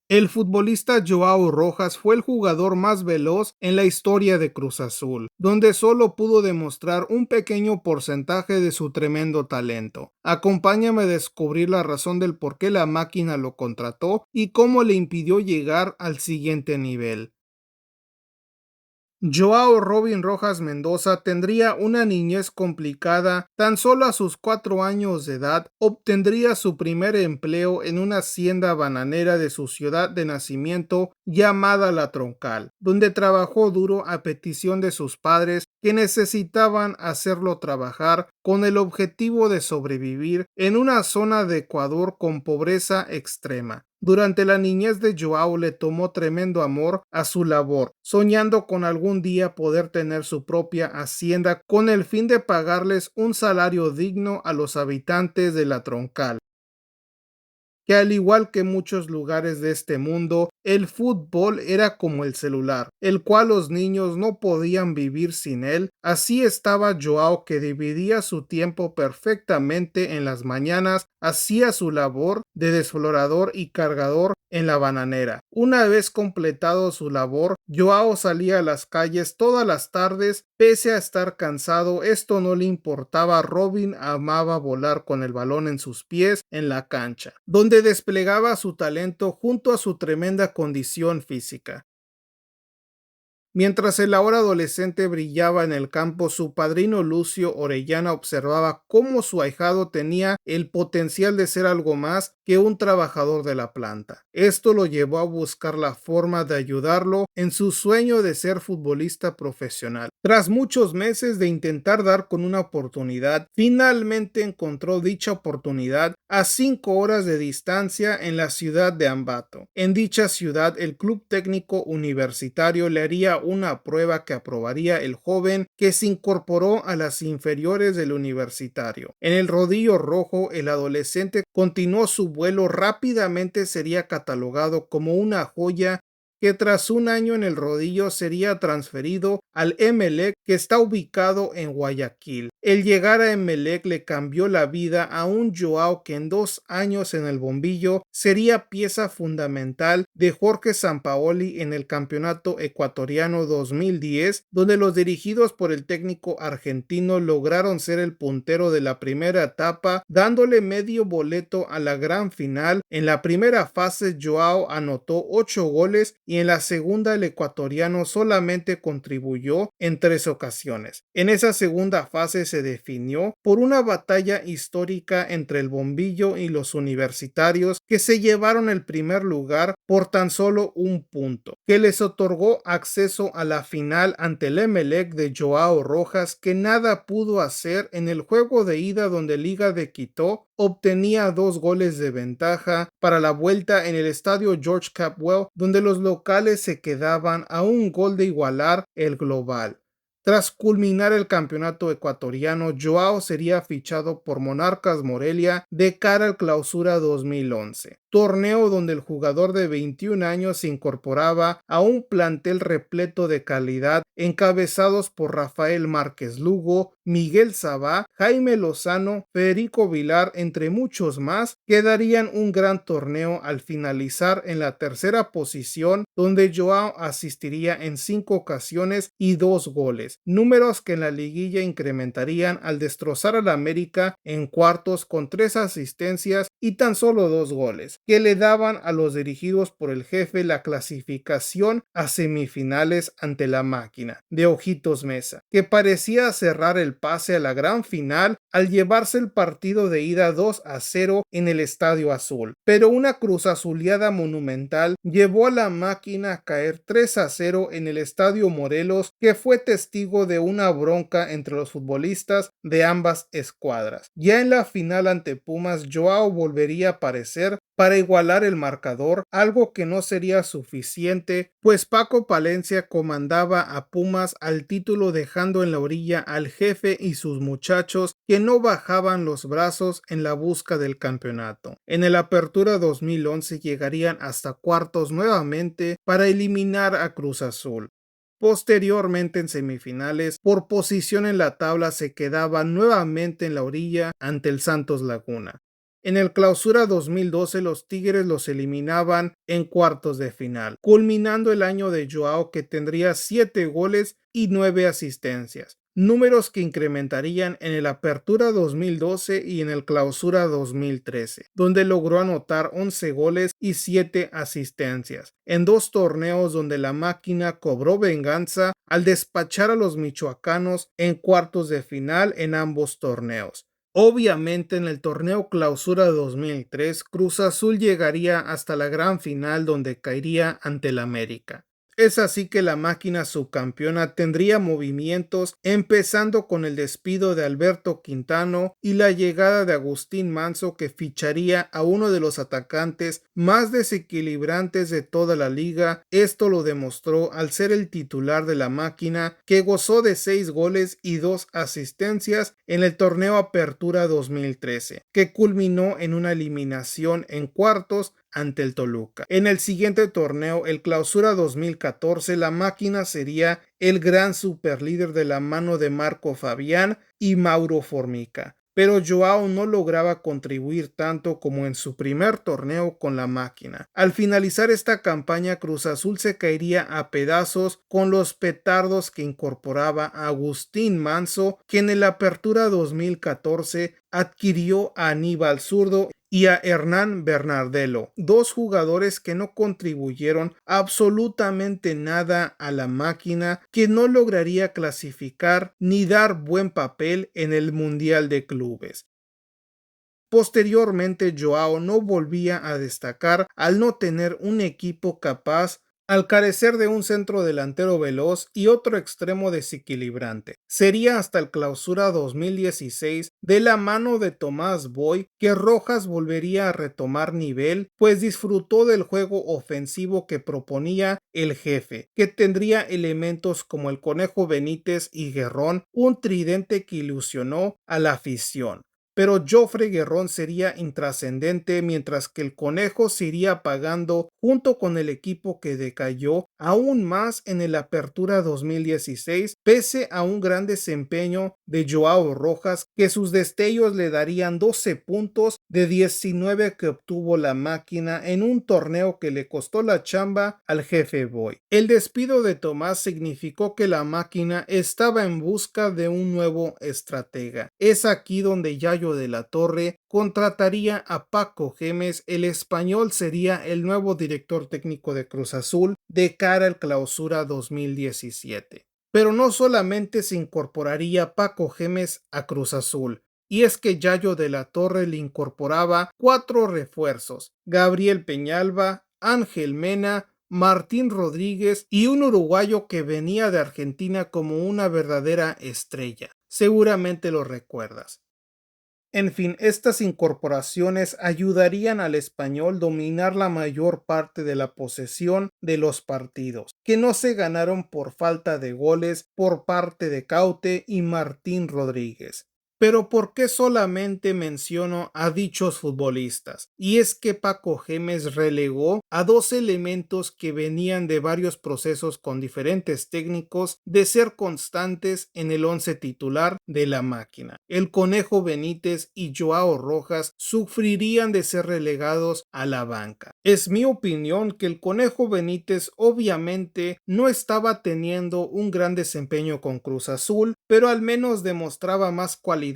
El futbolista Joao Rojas fue el jugador más veloz en la historia de Cruz Azul, donde solo pudo demostrar un pequeño porcentaje de su tremendo talento. Acompáñame a descubrir la razón del por qué la máquina lo contrató y cómo le impidió llegar al siguiente nivel. Joao Robin Rojas Mendoza tendría una niñez complicada. Tan solo a sus 4 años de edad obtendría su primer empleo en una hacienda bananera de su ciudad de nacimiento llamada La Troncal, donde trabajó duro a petición de sus padres que necesitaban hacerlo trabajar con el objetivo de sobrevivir en una zona de Ecuador con pobreza extrema. Durante la niñez de Joao le tomó tremendo amor a su labor, soñando con algún día poder tener su propia hacienda con el fin de pagarles un salario digno a los habitantes de la Troncal, que al igual que muchos lugares de este mundo, el fútbol era como el celular, el cual los niños no podían vivir sin él. Así estaba Joao, que dividía su tiempo perfectamente. En las mañanas hacía su labor de desflorador y cargador en la bananera. Una vez completado su labor, Joao salía a las calles todas las tardes. Pese a estar cansado, esto no le importaba. Robin amaba volar con el balón en sus pies en la cancha, donde desplegaba su talento junto a su tremenda condición física. Mientras el ahora adolescente brillaba en el campo, su padrino Lucio Orellana observaba cómo su ahijado tenía el potencial de ser algo más que un trabajador de la planta. Esto lo llevó a buscar la forma de ayudarlo en su sueño de ser futbolista profesional. Tras muchos meses de intentar dar con una oportunidad, finalmente encontró dicha oportunidad a 5 horas de distancia en la ciudad de Ambato. En dicha ciudad, el club técnico universitario le haría una prueba que aprobaría el joven, que se incorporó a las inferiores del universitario. En el rodillo rojo, el adolescente continuó su vuelo. Rápidamente sería catalogado como una joya, que tras un año en el rodillo sería transferido al Emelec, que está ubicado en Guayaquil. El llegar a Emelec le cambió la vida a un Joao que en 2 años en el bombillo sería pieza fundamental de Jorge Sampaoli en el Campeonato Ecuatoriano 2010, donde los dirigidos por el técnico argentino lograron ser el puntero de la primera etapa, dándole medio boleto a la gran final. En la primera fase, Joao anotó 8 goles y en la segunda el ecuatoriano solamente contribuyó en 3 ocasiones. En esa segunda fase se definió por una batalla histórica entre el bombillo y los universitarios, que se llevaron el primer lugar por tan solo un punto, que les otorgó acceso a la final ante el Emelec de Joao Rojas, que nada pudo hacer en el juego de ida, donde Liga de Quito obtenía 2 goles de ventaja. Para la vuelta, en el estadio George Capwell, donde los locales se quedaban a un gol de igualar el global. Tras culminar el campeonato ecuatoriano, Joao sería fichado por Monarcas Morelia de cara al Clausura 2011, torneo donde el jugador de 21 años se incorporaba a un plantel repleto de calidad, encabezados por Rafael Márquez Lugo, Miguel Sabá, Jaime Lozano, Federico Vilar, entre muchos más, que darían un gran torneo al finalizar en la tercera posición, donde Joao asistiría en 5 ocasiones y 2 goles, números que en la liguilla incrementarían al destrozar al América en cuartos con 3 asistencias y tan solo 2 goles, que le daban a los dirigidos por el jefe la clasificación a semifinales ante la máquina de Ojitos Mesa, que parecía cerrar el pase a la gran final al llevarse el partido de ida 2-0 en el Estadio Azul. Pero una cruzazuleada monumental llevó a la máquina a caer 3-0 en el Estadio Morelos, que fue testigo de una bronca entre los futbolistas de ambas escuadras. Ya en la final ante Pumas, Joao volvería a aparecer para igualar el marcador, algo que no sería suficiente, pues Paco Palencia comandaba a Pumas al título, dejando en la orilla al jefe y sus muchachos, que no bajaban los brazos en la busca del campeonato. En el Apertura 2011 llegarían hasta cuartos nuevamente para eliminar a Cruz Azul. Posteriormente, en semifinales, por posición en la tabla, se quedaba nuevamente en la orilla ante el Santos Laguna. En el Clausura 2012 los Tigres los eliminaban en cuartos de final, culminando el año de Joao, que tendría 7 goles y 9 asistencias, números que incrementarían en el Apertura 2012 y en el Clausura 2013, donde logró anotar 11 goles y 7 asistencias, en 2 torneos donde la máquina cobró venganza al despachar a los michoacanos en cuartos de final en ambos torneos. Obviamente, en el torneo Clausura 2003, Cruz Azul llegaría hasta la gran final, donde caería ante el América. Es así que la máquina subcampeona tendría movimientos, empezando con el despido de Alberto Quintano y la llegada de Agustín Manso, que ficharía a uno de los atacantes más desequilibrantes de toda la liga. Esto lo demostró al ser el titular de la máquina, que gozó de 6 goles y 2 asistencias en el torneo Apertura 2013, que culminó en una eliminación en cuartos ante el Toluca. En el siguiente torneo, el Clausura 2014, la máquina sería el gran superlíder de la mano de Marco Fabián y Mauro Formica, pero Joao no lograba contribuir tanto como en su primer torneo con la máquina. Al finalizar esta campaña, Cruz Azul se caería a pedazos con los petardos que incorporaba a Agustín Manso, que en el Apertura 2014 adquirió a Aníbal Zurdo y a Hernán Bernardelo, 2 jugadores que no contribuyeron absolutamente nada a la máquina, que no lograría clasificar ni dar buen papel en el Mundial de Clubes. Posteriormente, Joao no volvía a destacar al no tener un equipo capaz, al carecer de un centro delantero veloz y otro extremo desequilibrante. Sería hasta el Clausura 2016, de la mano de Tomás Boy, que Rojas volvería a retomar nivel, pues disfrutó del juego ofensivo que proponía el jefe, que tendría elementos como el Conejo Benítez y Guerrón, un tridente que ilusionó a la afición. Pero Jofre Guerrón sería intrascendente, mientras que el Conejo se iría apagando junto con el equipo, que decayó aún más en el Apertura 2016, pese a un gran desempeño de Joao Rojas, que sus destellos le darían 12 puntos de 19 que obtuvo la máquina en un torneo que le costó la chamba al jefe Boy. El despido de Tomás significó que la máquina estaba en busca de un nuevo estratega. Es aquí donde Yayo de la Torre contrataría a Paco Gémez. El español sería el nuevo director técnico de Cruz Azul de cara al Clausura 2017. Pero no solamente se incorporaría Paco Gémez a Cruz Azul, y es que Yayo de la Torre le incorporaba 4 refuerzos: Gabriel Peñalba, Ángel Mena, Martín Rodríguez y un uruguayo que venía de Argentina como una verdadera estrella. Seguramente lo recuerdas. En fin, estas incorporaciones ayudarían al español dominar la mayor parte de la posesión de los partidos, que no se ganaron por falta de goles por parte de Caute y Martín Rodríguez. Pero ¿por qué solamente menciono a dichos futbolistas? Y es que Paco Gémez relegó a 2 elementos que venían de varios procesos con diferentes técnicos de ser constantes en el 11 titular de la máquina. El Conejo Benítez y Joao Rojas sufrirían de ser relegados a la banca. Es mi opinión que el Conejo Benítez obviamente no estaba teniendo un gran desempeño con Cruz Azul, pero al menos demostraba más cualidades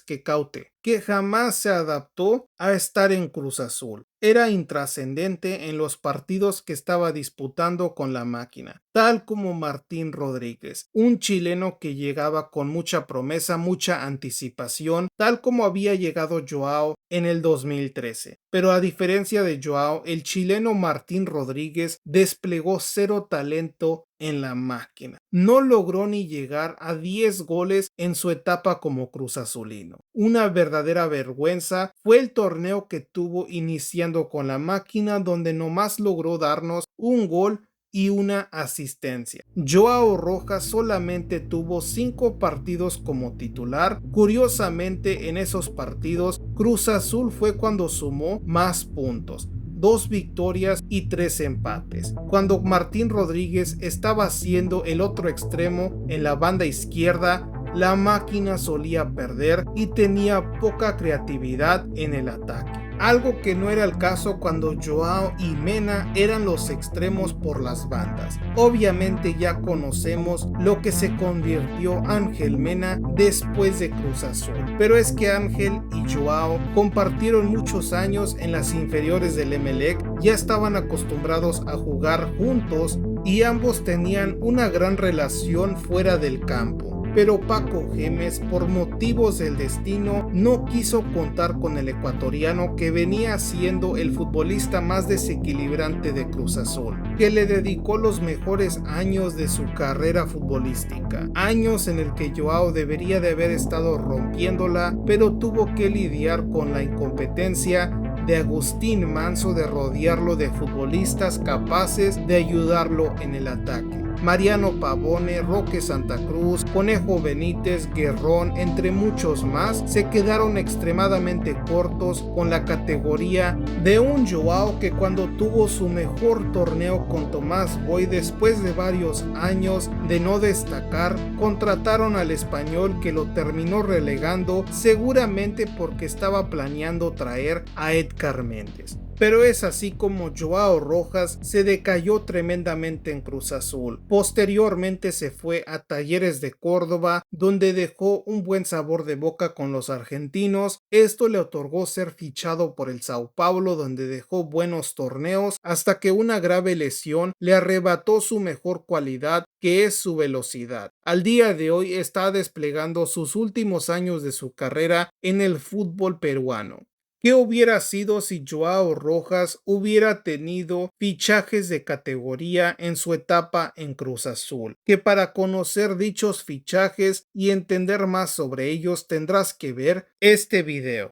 que Caute, que jamás se adaptó a estar en Cruz Azul. Era intrascendente en los partidos que estaba disputando con la máquina, tal como Martín Rodríguez, un chileno que llegaba con mucha promesa, mucha anticipación, tal como había llegado Joao en el 2013. Pero a diferencia de Joao, el chileno Martín Rodríguez desplegó 0 talento en la máquina. No logró ni llegar a 10 goles en su etapa como Cruz Azulino. Una verdadera vergüenza fue el torneo que tuvo iniciando con la máquina, donde nomás logró darnos un gol y una asistencia. Joao Rojas solamente tuvo 5 partidos como titular. Curiosamente, en esos partidos, Cruz Azul fue cuando sumó más puntos: 2 victorias y 3 empates, cuando Martín Rodríguez estaba siendo el otro extremo en la banda izquierda. la máquina solía perder y tenía poca creatividad en el ataque. Algo que no era el caso cuando Joao y Mena eran los extremos por las bandas. Obviamente ya conocemos lo que se convirtió Ángel Mena después de Cruz Azul, pero es que Ángel y Joao compartieron muchos años en las inferiores del Emelec, ya estaban acostumbrados a jugar juntos y ambos tenían una gran relación fuera del campo. Pero Paco Gémez, por motivos del destino, no quiso contar con el ecuatoriano que venía siendo el futbolista más desequilibrante de Cruz Azul, que le dedicó los mejores años de su carrera futbolística, años en el que Joao debería de haber estado rompiéndola, pero tuvo que lidiar con la incompetencia de Agustín Manso de rodearlo de futbolistas capaces de ayudarlo en el ataque. Mariano Pavone, Roque Santa Cruz, Conejo Benítez, Guerrón, entre muchos más, se quedaron extremadamente cortos con la categoría de un Joao que cuando tuvo su mejor torneo con Tomás Boy después de varios años de no destacar, contrataron al español que lo terminó relegando, seguramente porque estaba planeando traer a Edgar Méndez. Pero es así como Joao Rojas se decayó tremendamente en Cruz Azul. Posteriormente se fue a Talleres de Córdoba, donde dejó un buen sabor de boca con los argentinos. Esto le otorgó ser fichado por el Sao Paulo, donde dejó buenos torneos, hasta que una grave lesión le arrebató su mejor cualidad, que es su velocidad. Al día de hoy está desplegando sus últimos años de su carrera en el fútbol peruano. ¿Qué hubiera sido si Joao Rojas hubiera tenido fichajes de categoría en su etapa en Cruz Azul? Que para conocer dichos fichajes y entender más sobre ellos tendrás que ver este video.